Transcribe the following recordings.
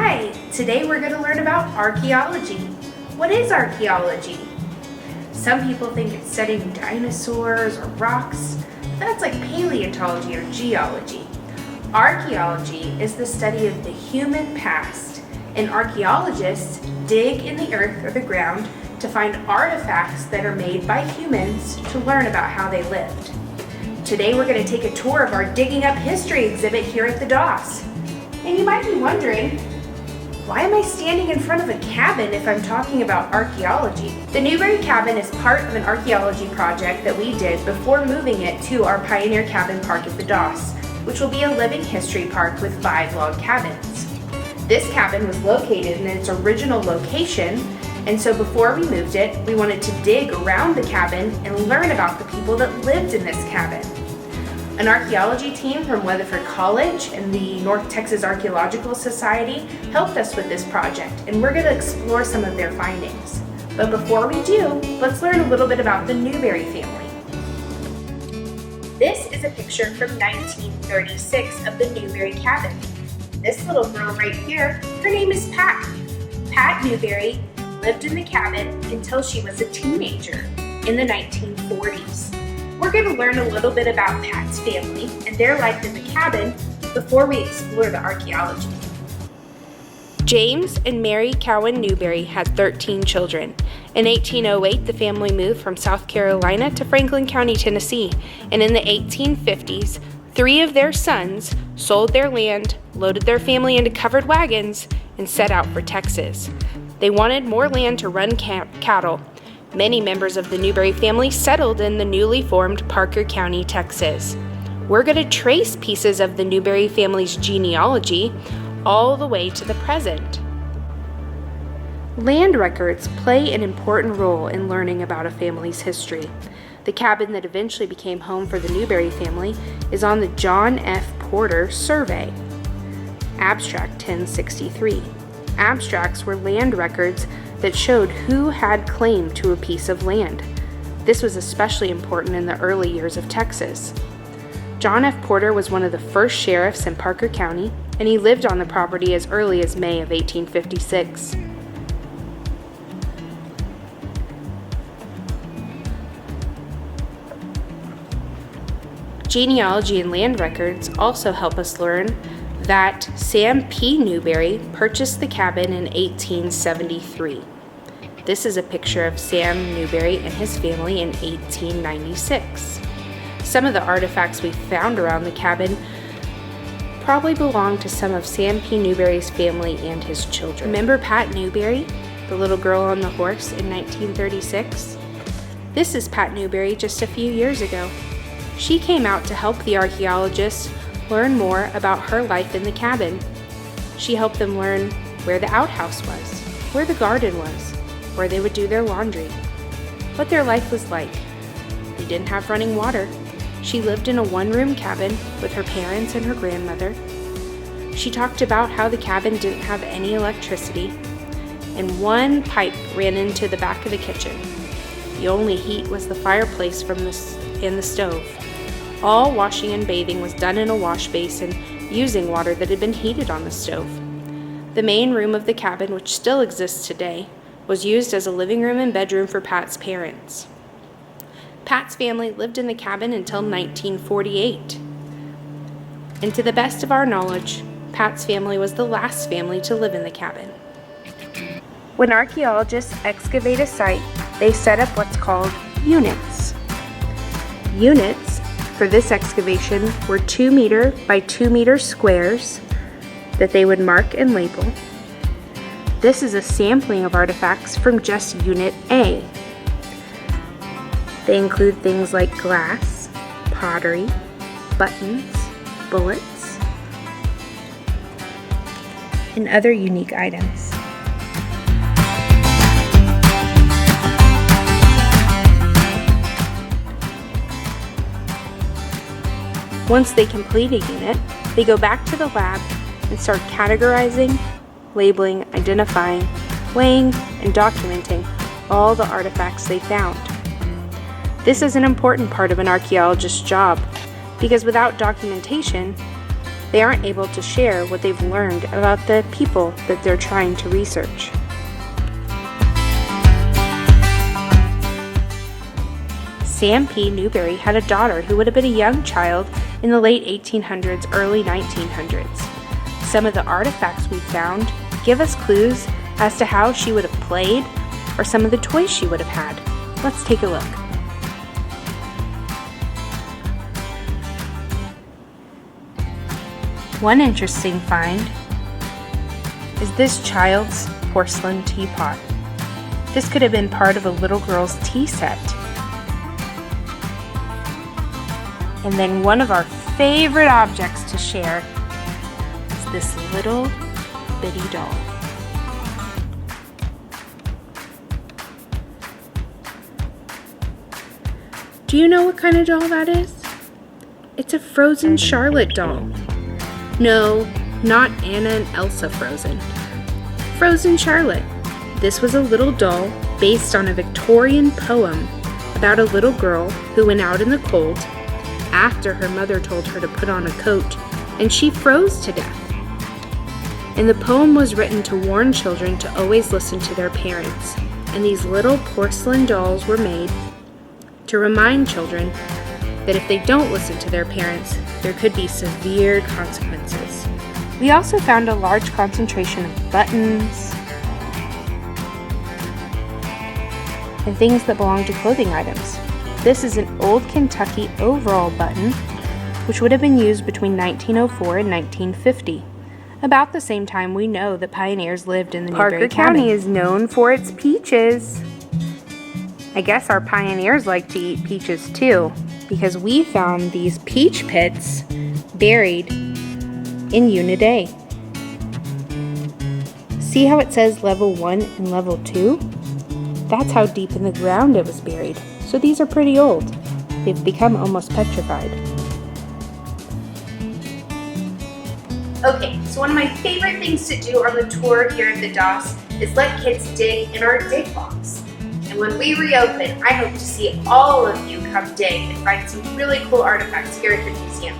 Hi! Today we're going to learn about archaeology. What is archaeology? Some people think it's studying dinosaurs or rocks. That's like paleontology or geology. Archaeology is the study of the human past, and archaeologists dig in the earth or the ground to find artifacts that are made by humans to learn about how they lived. Today we're going to take a tour of our Digging Up History exhibit here at the DOS. And you might be wondering, why am I standing in front of a cabin if I'm talking about archaeology? The Newberry Cabin is part of an archaeology project that we did before moving it to our Pioneer Cabin Park at the DOS, which will be a living history park with 5 log cabins. This cabin was located in its original location, and so before we moved it, we wanted to dig around the cabin and learn about the people that lived in this cabin. An archaeology team from Weatherford College and the North Texas Archaeological Society helped us with this project, and we're going to explore some of their findings. But before we do, let's learn a little bit about the Newberry family. This is a picture from 1936 of the Newberry cabin. This little girl right here, her name is Pat. Pat Newberry lived in the cabin until she was a teenager in the 1940s. We're going to learn a little bit about Pat's family and their life in the cabin before we explore the archaeology. James and Mary Cowan Newberry had 13 children. In 1808, the family moved from South Carolina to Franklin County, Tennessee, and in the 1850s, 3 of their sons sold their land, loaded their family into covered wagons, and set out for Texas. They wanted more land to run cattle. Many members of the Newberry family settled in the newly formed Parker County, Texas. We're going to trace pieces of the Newberry family's genealogy all the way to the present. Land records play an important role in learning about a family's history. The cabin that eventually became home for the Newberry family is on the John F. Porter Survey. Abstract 1063. Abstracts were land records that showed who had claim to a piece of land. This was especially important in the early years of Texas. John F. Porter was one of the first sheriffs in Parker County, and he lived on the property as early as May of 1856. Genealogy and land records also help us learn that Sam P. Newberry purchased the cabin in 1873. This is a picture of Sam Newberry and his family in 1896. Some of the artifacts we found around the cabin probably belong to some of Sam P. Newberry's family and his children. Remember Pat Newberry, the little girl on the horse in 1936? This is Pat Newberry just a few years ago. She came out to help the archaeologists learn more about her life in the cabin. She helped them learn where the outhouse was, where the garden was, where they would do their laundry, what their life was like. They didn't have running water. She lived in a one-room cabin with her parents and her grandmother. She talked about how the cabin didn't have any electricity, and one pipe ran into the back of the kitchen. The only heat was the fireplace and the stove. All washing and bathing was done in a wash basin using water that had been heated on the stove. The main room of the cabin, which still exists today, was used as a living room and bedroom for Pat's parents. Pat's family lived in the cabin until 1948. And to the best of our knowledge, Pat's family was the last family to live in the cabin. When archaeologists excavate a site, they set up what's called units. Units for this excavation were 2 meter by 2 meter squares that they would mark and label. This is a sampling of artifacts from just Unit A. They include things like glass, pottery, buttons, bullets, and other unique items. Once they complete a unit, they go back to the lab and start categorizing, labeling, identifying, weighing, and documenting all the artifacts they found. This is an important part of an archaeologist's job because without documentation, they aren't able to share what they've learned about the people that they're trying to research. Sam P. Newberry had a daughter who would have been a young child in the late 1800s, early 1900s. Some of the artifacts we found give us clues as to how she would have played or some of the toys she would have had. Let's take a look. One interesting find is this child's porcelain teapot. This could have been part of a little girl's tea set. And then one of our favorite objects to share is this little bitty doll. Do you know what kind of doll that is? It's a frozen Charlotte doll. No, not Anna and Elsa Frozen. Frozen Charlotte. This was a little doll based on a Victorian poem about a little girl who went out in the cold after her mother told her to put on a coat, and she froze to death. And the poem was written to warn children to always listen to their parents, and these little porcelain dolls were made to remind children that if they don't listen to their parents, there could be severe consequences. We also found a large concentration of buttons and things that belong to clothing items. This is an old Kentucky overall button, which would have been used between 1904 and 1950. About the same time we know that pioneers lived in the Newberry County. County is known for its peaches. I guess our pioneers like to eat peaches too, because we found these peach pits buried in Uniday. See how it says level 1 and level 2? That's how deep in the ground it was buried. So these are pretty old. They've become almost petrified. Okay, so one of my favorite things to do on the tour here at the DOS is let kids dig in our dig box. And when we reopen, I hope to see all of you come dig and find some really cool artifacts here at the museum.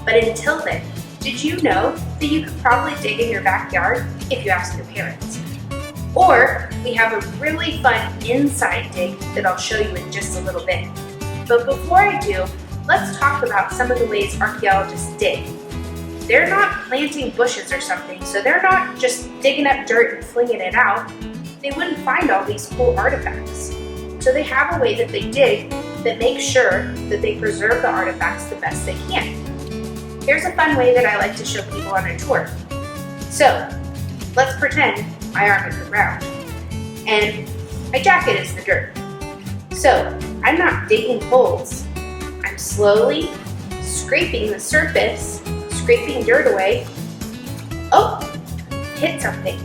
But until then, did you know that you could probably dig in your backyard if you ask your parents? Or we have a really fun inside dig that I'll show you in just a little bit. But before I do, let's talk about some of the ways archaeologists dig. They're not planting bushes or something, so they're not just digging up dirt and flinging it out. They wouldn't find all these cool artifacts. So they have a way that they dig that makes sure that they preserve the artifacts the best they can. Here's a fun way that I like to show people on a tour. So let's pretend my arm is the ground and my jacket is the dirt. So I'm not digging holes. I'm slowly scraping the surface, scraping dirt away. Oh, hit something.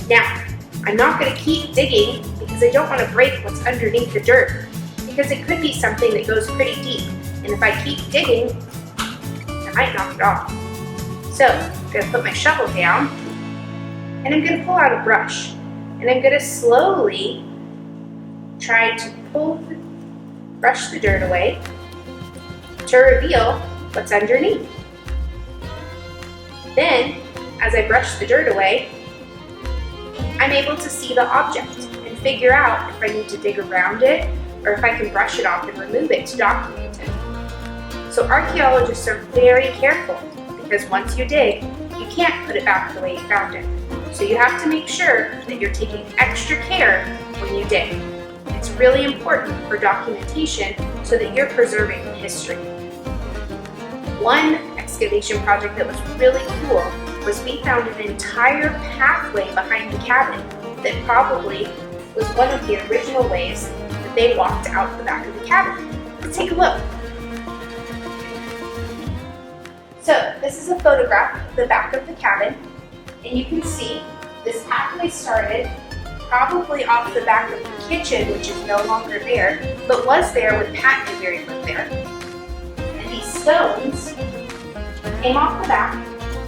Now, I'm not going to keep digging because I don't want to break what's underneath the dirt, because it could be something that goes pretty deep, and if I keep digging, I might knock it off. So I'm going to put my shovel down, and I'm going to pull out a brush, and I'm going to slowly try to brush the dirt away to reveal what's underneath. Then, as I brush the dirt away, I'm able to see the object and figure out if I need to dig around it or if I can brush it off and remove it to document it. So archaeologists are very careful because once you dig, you can't put it back the way you found it. So you have to make sure that you're taking extra care when you dig. It's really important for documentation so that you're preserving history. One excavation project that was really cool was we found an entire pathway behind the cabin that probably was one of the original ways that they walked out the back of the cabin. Let's take a look. So this is a photograph of the back of the cabin, and you can see this pathway started probably off the back of the kitchen, which is no longer there, but was there when Pat Newberry lived there. And these stones came off the back,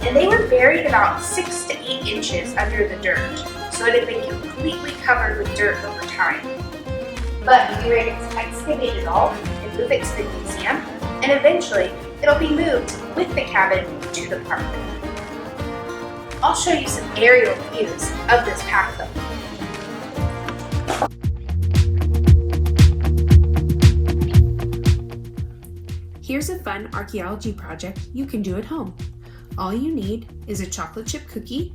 and they were buried about 6 to 8 inches under the dirt, so it had been completely covered with dirt over time. But we were able to excavate it all and move it to the museum, and eventually It'll be moved with the cabin to the park. I'll show you some aerial views of this path though. Here's a fun archaeology project you can do at home. All you need is a chocolate chip cookie,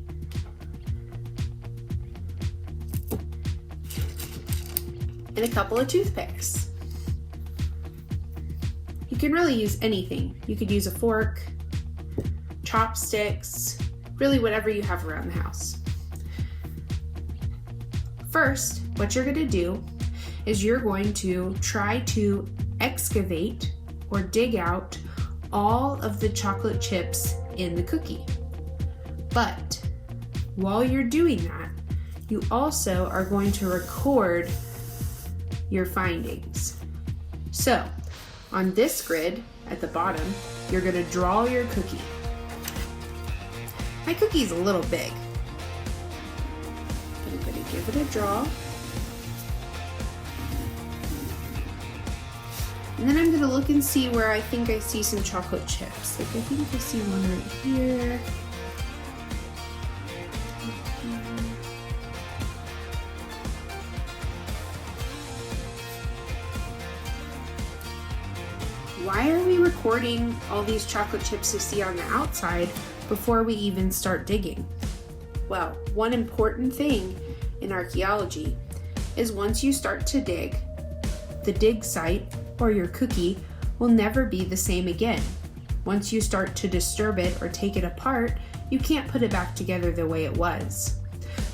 and a couple of toothpicks. You can really use anything. You could use a fork, chopsticks, really whatever you have around the house. First, what you're going to do is you're going to try to excavate or dig out all of the chocolate chips in the cookie. But while you're doing that, you also are going to record your findings. So on this grid at the bottom, you're going to draw your cookie. My cookie's a little big. I'm going to give it a draw. And then I'm going to look and see where I think I see some chocolate chips. Like I think I see one right here. Why are we recording all these chocolate chips to see on the outside before we even start digging? Well, one important thing in archaeology is once you start to dig, the dig site or your cookie will never be the same again. Once you start to disturb it or take it apart, you can't put it back together the way it was.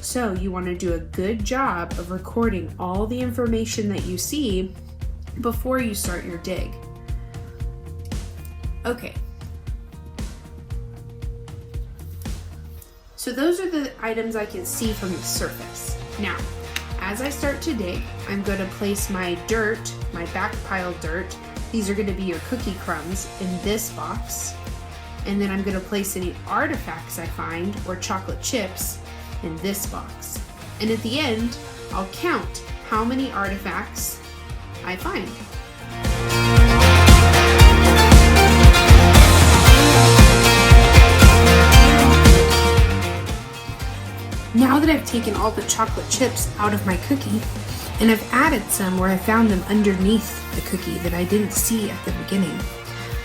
So you want to do a good job of recording all the information that you see before you start your dig. Okay. So those are the items I can see from the surface. Now, as I start to dig, I'm going to place my dirt, my backpile dirt. These are going to be your cookie crumbs in this box. And then I'm going to place any artifacts I find or chocolate chips in this box. And at the end, I'll count how many artifacts I find. Now that I've taken all the chocolate chips out of my cookie, and I've added some where I found them underneath the cookie that I didn't see at the beginning,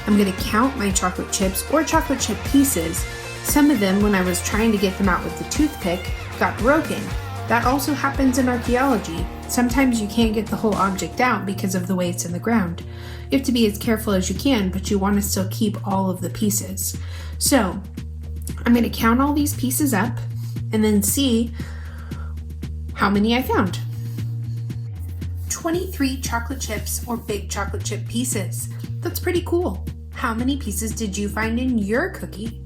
I'm going to count my chocolate chips or chocolate chip pieces. Some of them, when I was trying to get them out with the toothpick, got broken. That also happens in archaeology. Sometimes you can't get the whole object out because of the way it's in the ground. You have to be as careful as you can, but you want to still keep all of the pieces. So I'm going to count all these pieces up and then see how many I found. 23 chocolate chips or big chocolate chip pieces. That's pretty cool. How many pieces did you find in your cookie?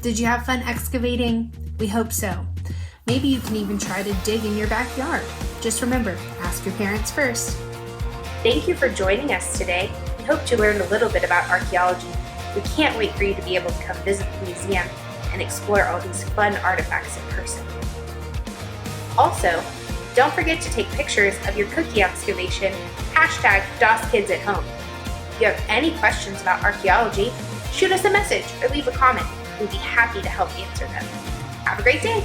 Did you have fun excavating? We hope so. Maybe you can even try to dig in your backyard. Just remember, ask your parents first. Thank you for joining us today. We hope you learned a little bit about archaeology. We can't wait for you to be able to come visit the museum and explore all these fun artifacts in person. Also, don't forget to take pictures of your cookie excavation, #DosKidsAtHome. If you have any questions about archaeology, shoot us a message or leave a comment. We'd be happy to help answer them. Have a great day!